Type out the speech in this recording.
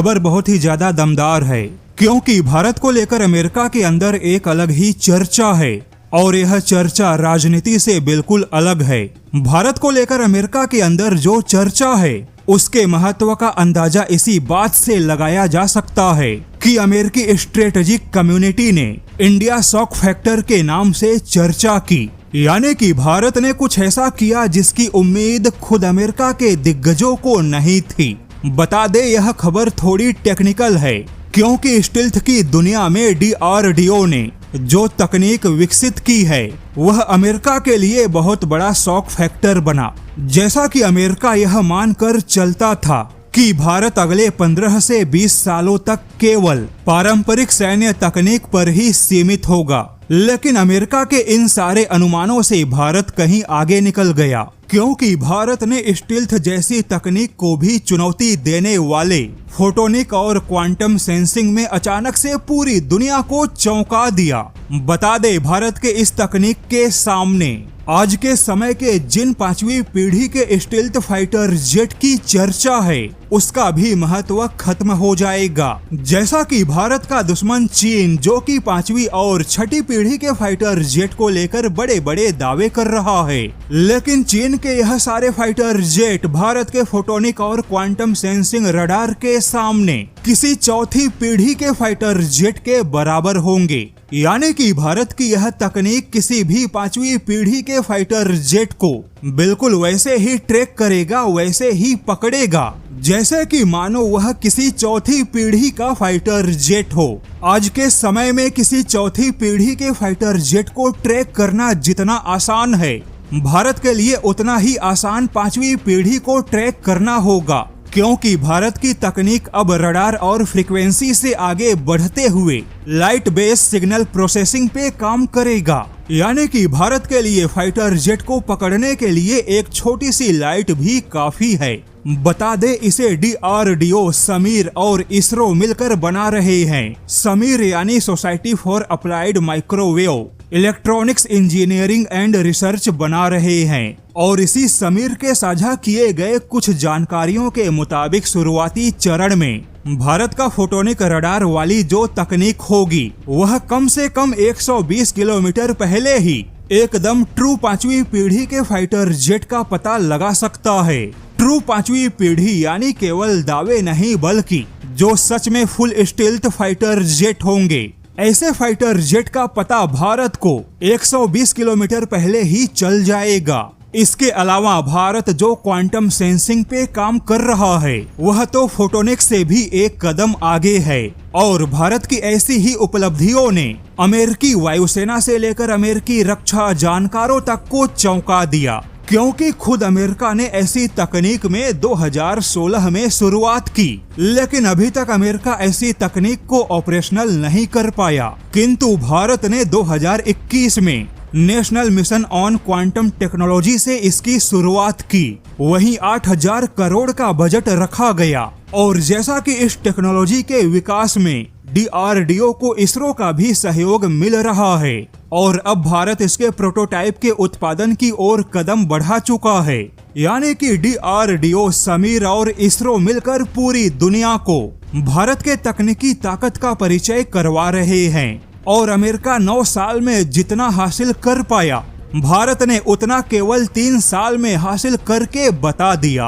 खबर बहुत ही ज्यादा दमदार है, क्योंकि भारत को लेकर अमेरिका के अंदर एक अलग ही चर्चा है और यह चर्चा राजनीति से बिल्कुल अलग है। भारत को लेकर अमेरिका के अंदर जो चर्चा है उसके महत्व का अंदाजा इसी बात से लगाया जा सकता है कि अमेरिकी स्ट्रेटेजिक कम्युनिटी ने इंडिया शॉक फैक्टर के नाम से चर्चा की, यानी कि भारत ने कुछ ऐसा किया जिसकी उम्मीद खुद अमेरिका के दिग्गजों को नहीं थी। बता दे यह खबर थोड़ी टेक्निकल है, क्योंकि स्टील्थ की दुनिया में DRDO ने जो तकनीक विकसित की है वह अमेरिका के लिए बहुत बड़ा शॉक फैक्टर बना। जैसा कि अमेरिका यह मानकर चलता था कि भारत अगले 15 से 20 सालों तक केवल पारंपरिक सैन्य तकनीक पर ही सीमित होगा, लेकिन अमेरिका के इन सारे अनुमानों से भारत कहीं आगे निकल गया, क्योंकि भारत ने स्टील्थ जैसी तकनीक को भी चुनौती देने वाले फोटोनिक और क्वांटम सेंसिंग में अचानक से पूरी दुनिया को चौंका दिया। बता दे भारत के इस तकनीक के सामने आज के समय के जिन 5वीं पीढ़ी के स्टील्थ फाइटर जेट की चर्चा है उसका भी महत्व खत्म हो जाएगा। जैसा कि भारत का दुश्मन चीन, जो कि 5वीं और 6ठी पीढ़ी के फाइटर जेट को लेकर बड़े बड़े दावे कर रहा है, लेकिन चीन के यह सारे फाइटर जेट भारत के फोटोनिक और क्वांटम सेंसिंग रडार के सामने किसी चौथी पीढ़ी के फाइटर जेट के बराबर होंगे। यानी कि भारत की यह तकनीक किसी भी 5वीं पीढ़ी के फाइटर जेट को बिल्कुल वैसे ही ट्रैक करेगा, वैसे ही पकड़ेगा जैसे कि मानो वह किसी चौथी पीढ़ी का फाइटर जेट हो। आज के समय में किसी चौथी पीढ़ी के फाइटर जेट को ट्रैक करना जितना आसान है, भारत के लिए उतना ही आसान 5वीं पीढ़ी को ट्रैक करना होगा, क्योंकि भारत की तकनीक अब रडार और फ्रीक्वेंसी से आगे बढ़ते हुए लाइट बेस सिग्नल प्रोसेसिंग पे काम करेगा। यानी कि भारत के लिए फाइटर जेट को पकड़ने के लिए एक छोटी सी लाइट भी काफी है। बता दे इसे DRDO, समीर और इसरो मिलकर बना रहे हैं। समीर यानी society for applied microwave electronics engineering and research बना रहे हैं, और इसी समीर के साझा किए गए कुछ जानकारियों के मुताबिक शुरुआती चरण में भारत का फोटोनिक रडार वाली जो तकनीक होगी वह कम से कम 120 किलोमीटर पहले ही एकदम ट्रू 5वीं पीढ़ी के फाइटर जेट का पता लगा सकता है। ट्रू 5वीं पीढ़ी यानी केवल दावे नहीं बल्कि जो सच में फुल स्टील्थ फाइटर जेट होंगे। ऐसे फाइटर जेट का पता भारत को 120 किलोमीटर पहले ही चल जाएगा। इसके अलावा भारत जो क्वांटम सेंसिंग पे काम कर रहा है वह तो फोटोनिक से भी एक कदम आगे है, और भारत की ऐसी ही उपलब्धियों ने अमेरिकी वायुसेना से लेकर अमेरिकी रक्षा जानकारों तक को चौंका दिया, क्योंकि खुद अमेरिका ने ऐसी तकनीक में 2016 में शुरुआत की, लेकिन अभी तक अमेरिका ऐसी तकनीक को ऑपरेशनल नहीं कर पाया। किंतु भारत ने 2021 में national mission on quantum technology से इसकी शुरुआत की। वहीं 8000 करोड़ का बजट रखा गया, और जैसा कि इस टेक्नोलॉजी के विकास में DRDO को इसरो का भी सहयोग मिल रहा है, और अब भारत इसके प्रोटोटाइप के उत्पादन की ओर कदम बढ़ा चुका है। यानी कि DRDO, समीर और इसरो मिलकर पूरी दुनिया को भारत के तकनीकी ताकत का परिचय करवा रहे हैं, और अमेरिका 9 साल में जितना हासिल कर पाया भारत ने उतना केवल 3 साल में हासिल करके बता दिया।